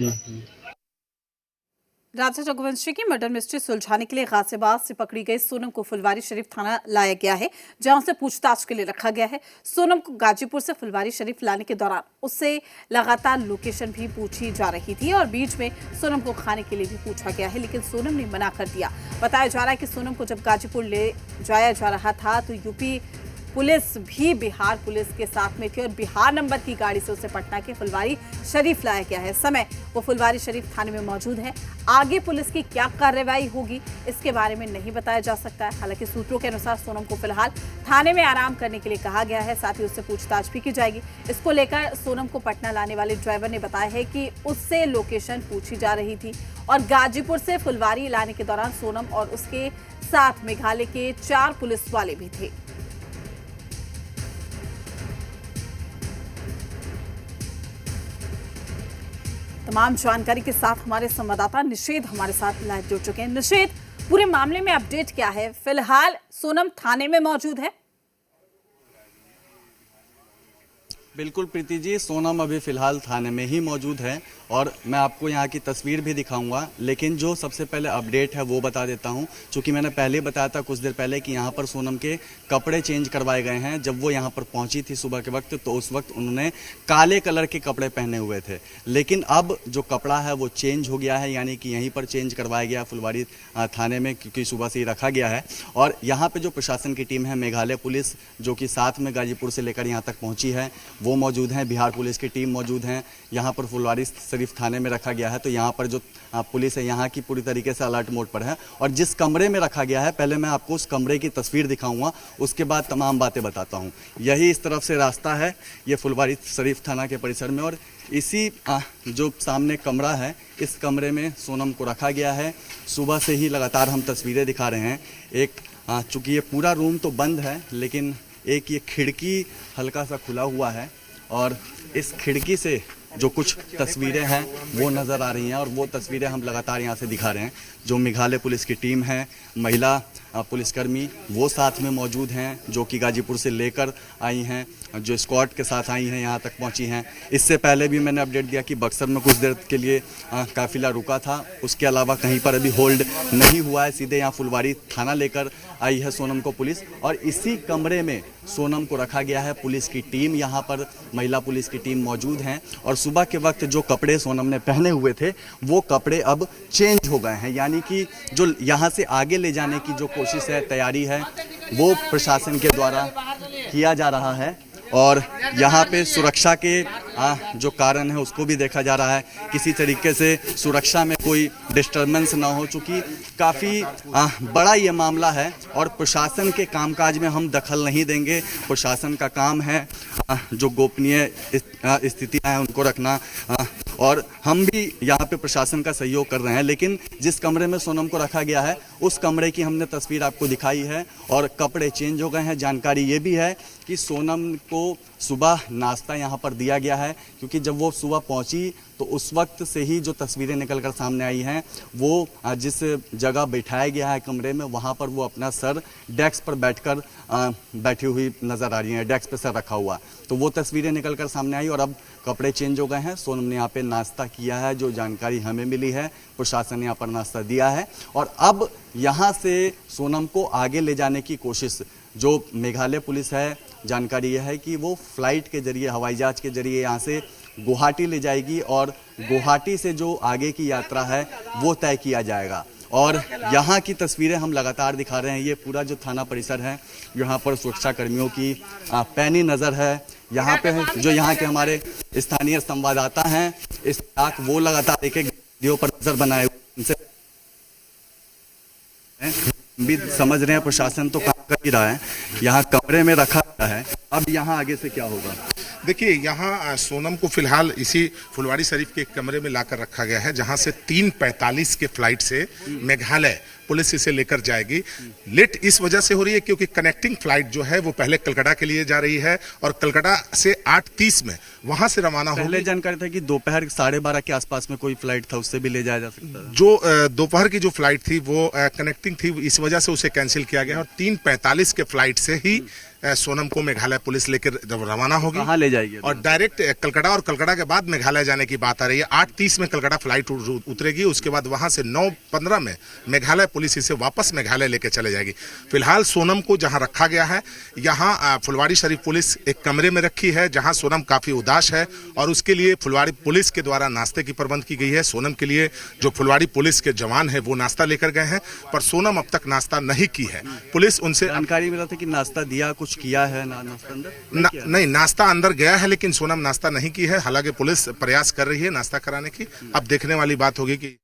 हम्म। राजा रघुवंशी की murder mystery सुलझाने के लिए गाजियाबाद से पकड़ी गई सोनम को फुलवारी शरीफ थाना लाया गया है, जहां उसे पूछताछ के लिए रखा गया है। सोनम को गाजीपुर से फुलवारी शरीफ लाने के दौरान उससे लगातार लोकेशन भी पूछी जा रही थी और बीच में सोनम को खाने के लिए भी पूछा गया है, लेकिन सोनम ने मना कर दिया। बताया जा रहा है कि सोनम को जब गाजीपुर ले जाया जा रहा था तो यूपी पुलिस भी बिहार पुलिस के साथ में थी और बिहार नंबर की गाड़ी से उसे पटना के फुलवारी शरीफ लाया गया है। समय वो फुलवारी शरीफ थाने में मौजूद है। आगे पुलिस की क्या कार्रवाई होगी इसके बारे में नहीं बताया जा सकता है। हालांकि सूत्रों के अनुसार सोनम को फिलहाल थाने में आराम करने के लिए कहा गया है, साथ ही उससे पूछताछ भी की जाएगी। इसको लेकर सोनम को पटना लाने वाले ड्राइवर ने बताया है कि उससे लोकेशन पूछी जा रही थी और गाजीपुर से फुलवारी लाने के दौरान सोनम और उसके साथ मेघालय के 4 पुलिस वाले भी थे। तमाम जानकारी के साथ हमारे संवाददाता निषेध हमारे साथ लाइव जुड़ चुके हैं। निषेध, पूरे मामले में अपडेट क्या है? फिलहाल सोनम थाने में मौजूद है। बिल्कुल प्रीति जी, सोनम अभी फिलहाल थाने में ही मौजूद है और मैं आपको यहाँ की तस्वीर भी दिखाऊंगा, लेकिन जो सबसे पहले अपडेट है वो बता देता हूँ। चूँकि मैंने पहले बताया था कुछ देर पहले कि यहाँ पर सोनम के कपड़े चेंज करवाए गए हैं। जब वो यहाँ पर पहुँची थी सुबह के वक्त तो उस वक्त उन्होंने काले कलर के कपड़े पहने हुए थे, लेकिन अब जो कपड़ा है वो चेंज हो गया है, यानी कि यहीं पर चेंज करवाया गया फुलवारी थाने में, क्योंकि सुबह से ही रखा गया है। और यहाँ पर जो प्रशासन की टीम है, मेघालय पुलिस जो कि साथ में गाजीपुर से लेकर यहाँ तक पहुँची है वो मौजूद हैं, बिहार पुलिस की टीम मौजूद हैं। यहाँ पर फुलवारी शरीफ थाने में रखा गया है, तो यहाँ पर जो पुलिस है यहाँ की पूरी तरीके से अलर्ट मोड पर है। और जिस कमरे में रखा गया है, पहले मैं आपको उस कमरे की तस्वीर दिखाऊंगा, उसके बाद तमाम बातें बताता हूँ। यही इस तरफ से रास्ता है, ये फुलवारी शरीफ थाना के परिसर में, और इसी जो सामने कमरा है, इस कमरे में सोनम को रखा गया है। सुबह से ही लगातार हम तस्वीरें दिखा रहे हैं। एक चूँकि ये पूरा रूम तो बंद है, लेकिन एक ये खिड़की हल्का सा खुला हुआ है और इस खिड़की से जो कुछ तस्वीरें हैं वो नज़र आ रही हैं और वो तस्वीरें हम लगातार यहाँ से दिखा रहे हैं। जो मेघालय पुलिस की टीम है, महिला पुलिसकर्मी वो साथ में मौजूद हैं, जो कि गाजीपुर से लेकर आई हैं, जो स्क्वाड के साथ आई हैं, यहाँ तक पहुँची हैं। इससे पहले भी मैंने अपडेट दिया कि बक्सर में कुछ देर के लिए काफिला रुका था, उसके अलावा कहीं पर अभी होल्ड नहीं हुआ है। सीधे यहाँ फुलवारी थाना लेकर आई है सोनम को पुलिस और इसी कमरे में सोनम को रखा गया है। पुलिस की टीम यहाँ पर, महिला पुलिस की टीम मौजूद हैं और सुबह के वक्त जो कपड़े सोनम ने पहने हुए थे वो कपड़े अब चेंज हो गए हैं, यानी कि जो यहाँ से आगे ले जाने की जो कोशिश है, तैयारी है, वो प्रशासन के द्वारा किया जा रहा है। और यहाँ पे सुरक्षा के जो कारण है उसको भी देखा जा रहा है, किसी तरीके से सुरक्षा में कोई डिस्टर्बेंस ना हो, चूँकि काफ़ी बड़ा ये मामला है और प्रशासन के कामकाज में हम दखल नहीं देंगे। प्रशासन का काम है जो गोपनीय स्थितियाँ हैं उनको रखना, और हम भी यहाँ पे प्रशासन का सहयोग कर रहे हैं। लेकिन जिस कमरे में सोनम को रखा गया है उस कमरे की हमने तस्वीर आपको दिखाई है और कपड़े चेंज हो गए हैं। जानकारी ये भी है कि सोनम को सुबह नाश्ता यहाँ पर दिया गया है, क्योंकि जब वो सुबह पहुँची तो उस वक्त से ही जो तस्वीरें निकलकर सामने आई हैं वो जिस जगह बैठाया गया है कमरे में, वहाँ पर वो अपना सर डेस्क पर बैठकर बैठी हुई नज़र आ रही हैं, डेस्क पर सर रखा हुआ। तो वो तस्वीरें निकलकर सामने आई और अब कपड़े चेंज हो गए हैं। सोनम ने यहाँ पे नाश्ता किया है, जो जानकारी हमें मिली है, प्रशासन ने यहाँ पर नाश्ता दिया है और अब यहाँ से सोनम को आगे ले जाने की कोशिश जो मेघालय पुलिस है, जानकारी यह है कि वो फ्लाइट के जरिए, हवाई जहाज के जरिए यहाँ से गुवाहाटी ले जाएगी और गुवाहाटी से जो आगे की यात्रा है वो तय किया जाएगा। और यहाँ की तस्वीरें हम लगातार दिखा रहे हैं। ये पूरा जो थाना परिसर है, यहाँ पर सुरक्षा कर्मियों की पैनी नज़र है। यहाँ पे जो यहाँ के हमारे स्थानीय संवाददाता हैं, इस वो लगातार एक वीडियो पर नजर बनाए हुए भी समझ रहे हैं प्रशासन तो काम कर ही रहा है। यहाँ कमरे में रखा गया है, अब यहाँ आगे से क्या होगा? देखिए, यहाँ सोनम को फिलहाल इसी फुलवारी शरीफ के कमरे में लाकर रखा गया है, जहाँ से 3:45 के फ्लाइट से मेघालय पुलिस इसे लेकर जाएगी। लेट इस वजह से हो रही है क्योंकि कनेक्टिंग फ्लाइट जो है वो पहले कलकत्ता के लिए जा रही है और कलकत्ता से 8:30 में वहां से रवाना होगी। पहले जानकारी था कि दोपहर 12:30 के आसपास में कोई फ्लाइट था, उससे भी ले जाया जा सकता है। जो दोपहर की जो फ्लाइट थी वो कनेक्टिंग थी, इस वजह से उसे कैंसिल किया गया और 3:45 के फ्लाइट से ही सोनम को मेघालय पुलिस लेकर जब रवाना होगी कहाँ ले जाएगी और डायरेक्ट कलकत्ता, और कलकत्ता के बाद मेघालय जाने की बात आ रही है। 8:30 में कलकत्ता फ्लाइट उतरेगी, उसके बाद वहां से 9:15 में मेघालय पुलिस इसे वापस मेघालय लेके चले जाएगी। फिलहाल सोनम को जहां रखा गया है, यहाँ फुलवारी शरीफ पुलिस एक कमरे में रखी है जहां सोनम काफी उदास है और उसके लिए फुलवारी पुलिस के द्वारा नाश्ते की प्रबंध की गई है। सोनम के लिए जो फुलवारी पुलिस के जवान है वो नाश्ता लेकर गए हैं, पर सोनम अब तक नाश्ता नहीं की है। पुलिस उनसे जानकारी मिला था कि नाश्ता दिया, कुछ किया है नाश्ता अंदर नहीं, नाश्ता अंदर गया है लेकिन सोनम नाश्ता नहीं की है। हालांकि पुलिस प्रयास कर रही है नाश्ता कराने की। अब देखने वाली बात होगी कि